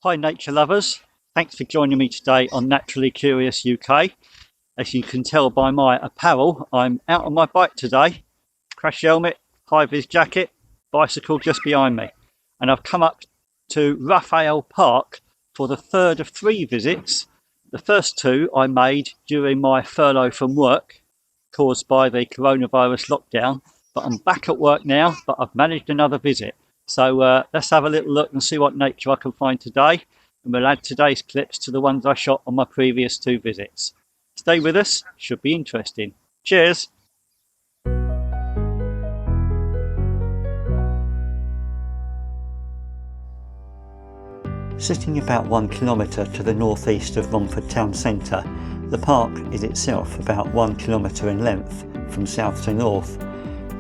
Hi nature lovers, thanks for joining me today on Naturally Curious UK. As you can tell by my apparel, I'm out on my bike today. Crash helmet, high-vis jacket, bicycle just behind me. And I've come up to Raphael Park for the third of 3 visits. The first 2 I made during my furlough from work caused by the coronavirus lockdown. But I'm back at work now, but I've managed another visit. So let's have a little look and see what nature I can find today. And we'll add today's clips to the ones I shot on my previous 2 visits. Stay with us, should be interesting. Cheers! Sitting about 1 kilometre to the northeast of Romford town centre, the park is itself about 1 kilometre in length from south to north,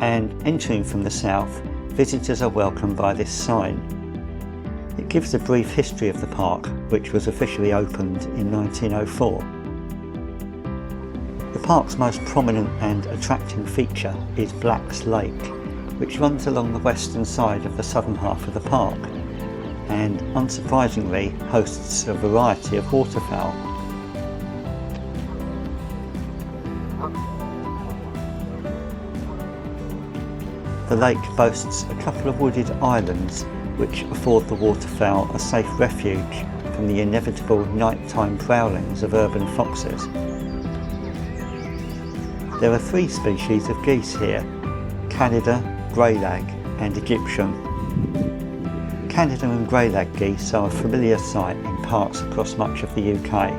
and entering from the south, visitors are welcomed by this sign. It gives a brief history of the park, which was officially opened in 1904. The park's most prominent and attracting feature is Black's Lake, which runs along the western side of the southern half of the park, and unsurprisingly hosts a variety of waterfowl. The lake boasts a couple of wooded islands which afford the waterfowl a safe refuge from the inevitable nighttime prowlings of urban foxes. There are 3 species of geese here: Canada, greylag and Egyptian. Canada and greylag geese are a familiar sight in parks across much of the UK,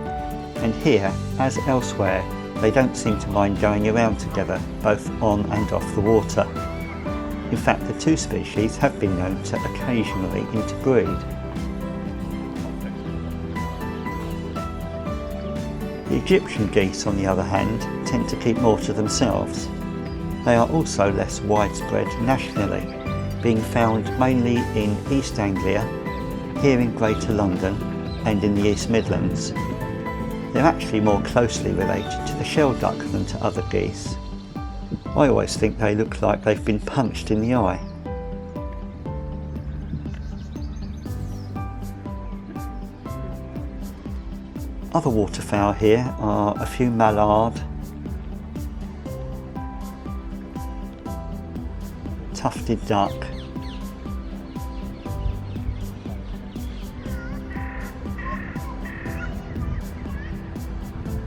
and here, as elsewhere, they don't seem to mind going around together, both on and off the water. In fact, the 2 species have been known to occasionally interbreed. The Egyptian geese, on the other hand, tend to keep more to themselves. They are also less widespread nationally, being found mainly in East Anglia, here in Greater London and in the East Midlands. They're actually more closely related to the shelduck than to other geese. I always think they look like they've been punched in the eye. Other waterfowl here are a few mallard, tufted duck,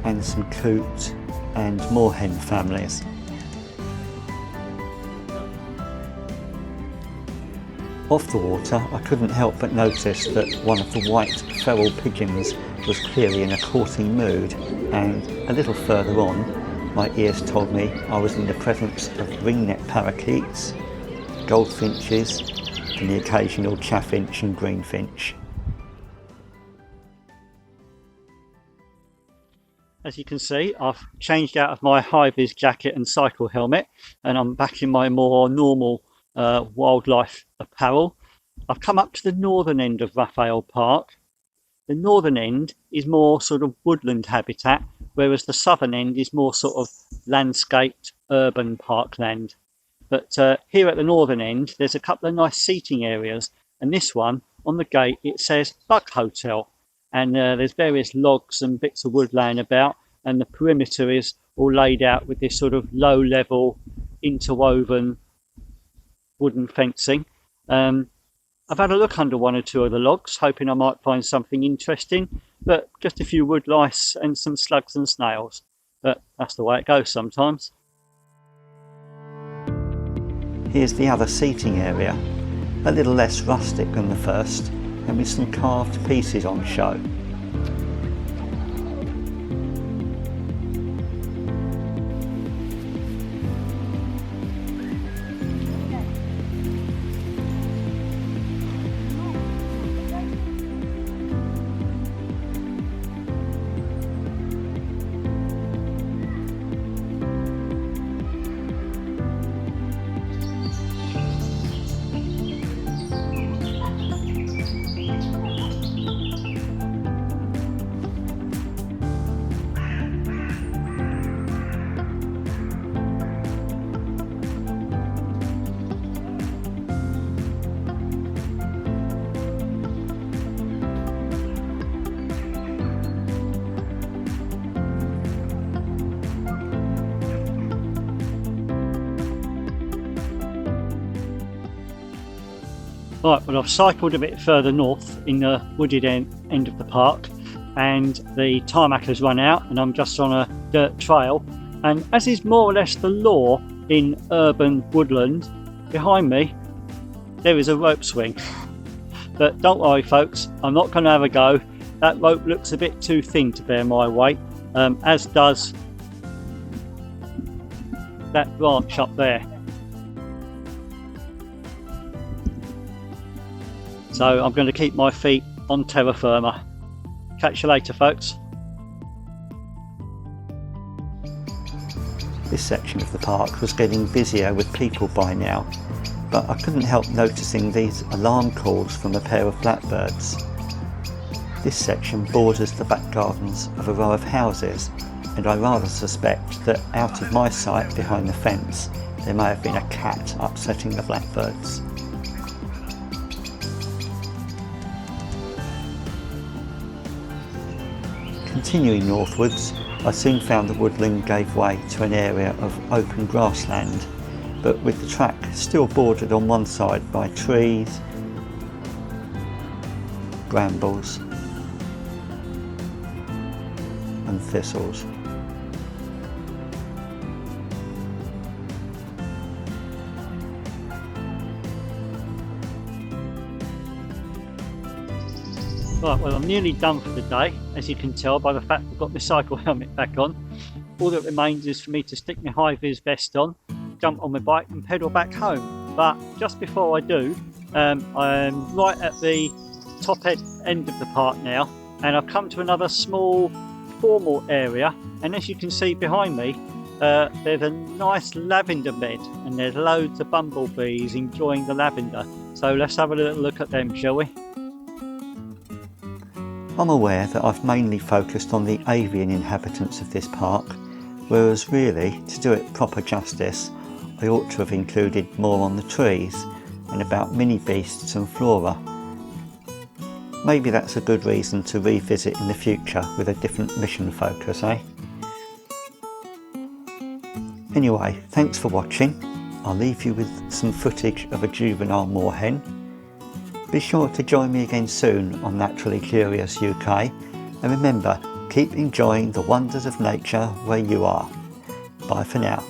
and some coot and moorhen families. Off the water, I couldn't help but notice that one of the white feral pigeons was clearly in a courting mood, and a little further on, my ears told me I was in the presence of ringneck parakeets, goldfinches, and the occasional chaffinch and greenfinch. As you can see, I've changed out of my high-vis jacket and cycle helmet, and I'm back in my more normal wildlife apparel. I've come up to the northern end of Raphael Park. The northern end is more sort of woodland habitat, whereas the southern end is more sort of landscaped urban parkland. But here at the northern end, there's a couple of nice seating areas, and this one, on the gate, it says Bug Hotel, and there's various logs and bits of wood laying about, and the perimeter is all laid out with this sort of low level interwoven wooden fencing. I've had a look under 1 or 2 of the logs, hoping I might find something interesting, but just a few wood lice and some slugs and snails. But that's the way it goes sometimes. Here's the other seating area, a little less rustic than the first, and with some carved pieces on show. Right, well, I've cycled a bit further north in the wooded end of the park, and the tarmac has run out and I'm just on a dirt trail, and as is more or less the law in urban woodland, behind me there is a rope swing. But don't worry folks, I'm not going to have a go. That rope looks a bit too thin to bear my weight, as does that branch up there. So I'm going to keep my feet on terra firma. Catch you later folks. This section of the park was getting busier with people by now, but I couldn't help noticing these alarm calls from a pair of blackbirds. This section borders the back gardens of a row of houses, and I rather suspect that out of my sight behind the fence there may have been a cat upsetting the blackbirds. Continuing northwards, I soon found the woodland gave way to an area of open grassland, but with the track still bordered on one side by trees, brambles and thistles. Right, well, I'm nearly done for the day, as you can tell by the fact I've got my cycle helmet back on. All that remains is for me to stick my high-vis vest on, jump on my bike and pedal back home. But just before I do, I'm right at the top end of the park now, and I've come to another small formal area, and as you can see behind me, there's a nice lavender bed and there's loads of bumblebees enjoying the lavender. So let's have a little look at them, shall we? I'm aware that I've mainly focused on the avian inhabitants of this park, whereas really, to do it proper justice, I ought to have included more on the trees and about mini beasts and flora. Maybe that's a good reason to revisit in the future with a different mission focus, eh? Anyway, thanks for watching. I'll leave you with some footage of a juvenile moorhen. Be sure to join me again soon on Naturally Curious UK, and remember, keep enjoying the wonders of nature where you are. Bye for now.